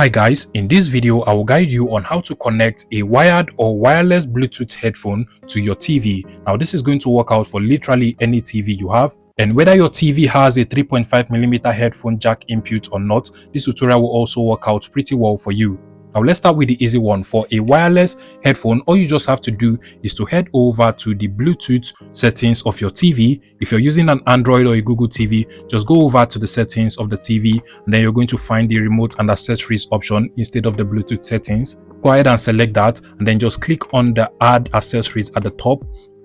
Hi guys, in this video I will guide you on how to connect a wired or wireless Bluetooth headphone to your TV. Now this is going to work out for literally any TV you have, and whether your TV has a 3.5mm headphone jack input or not, this tutorial will also work out pretty well for you. Now let's start with the easy one. For a wireless headphone, all you just have to do is to head over to the Bluetooth settings of your TV. If you're using an Android or a Google TV, just go over to the settings of the TV, and then you're going to find the remote and accessories option instead of the Bluetooth settings. Go ahead and select that, and then just click on the add accessories at the top.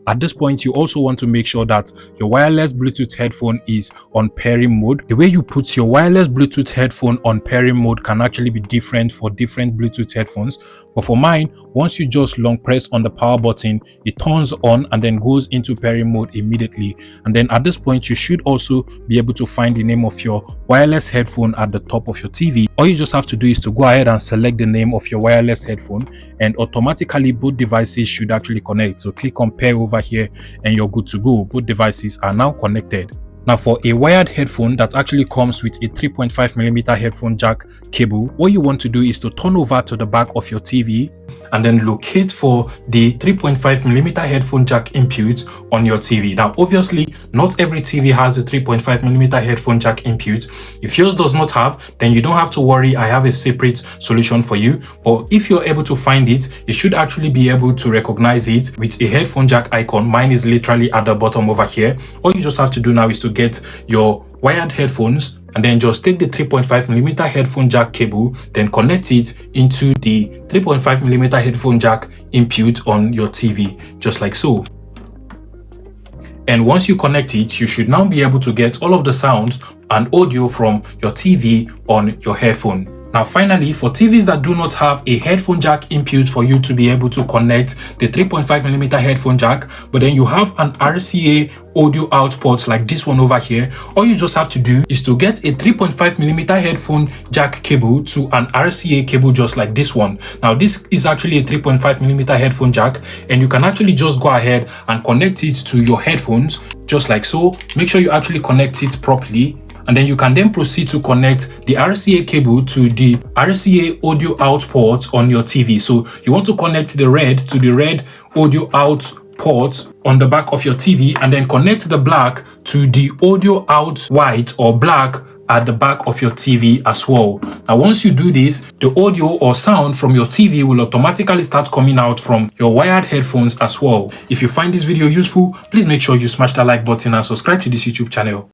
At this point, you also want to make sure that your wireless Bluetooth headphone is on pairing mode. The way you put your wireless Bluetooth headphone on pairing mode can actually be different for different Bluetooth headphones. But for mine, once you just long press on the power button, it turns on and then goes into pairing mode immediately. And then at this point, you should also be able to find the name of your wireless headphone at the top of your TV. All you just have to do is to go ahead and select the name of your wireless headphone, and automatically both devices should actually connect. So click on pair over here and you're good to go. Both devices are now connected. Now for a wired headphone that actually comes with a 3.5mm headphone jack cable, what you want to do is to turn over to the back of your TV and then locate for the 3.5mm headphone jack input on your TV. Now obviously not every TV has a 3.5mm headphone jack input. If yours does not have, then you don't have to worry, I have a separate solution for you. But if you're able to find it, you should actually be able to recognize it with a headphone jack icon. Mine is literally at the bottom over here. All you just have to do now is to get your wired headphones, and then just take the 3.5mm headphone jack cable, then connect it into the 3.5mm headphone jack input on your TV, just like so. And once you connect it, you should now be able to get all of the sounds and audio from your TV on your headphone. Now finally, for TVs that do not have a headphone jack input for you to be able to connect the 3.5mm headphone jack, but then you have an RCA audio output like this one over here, all you just have to do is to get a 3.5mm headphone jack cable to an RCA cable just like this one. Now this is actually a 3.5mm headphone jack, and you can actually just go ahead and connect it to your headphones just like so. Make sure you actually connect it properly, and then you can then proceed to connect the RCA cable to the RCA audio out ports on your TV. So you want to connect the red to the red audio out port on the back of your TV, and then connect the black to the audio out white or black at the back of your TV as well. Now once you do this, the audio or sound from your TV will automatically start coming out from your wired headphones as well. If you find this video useful, please make sure you smash that like button and subscribe to this YouTube channel.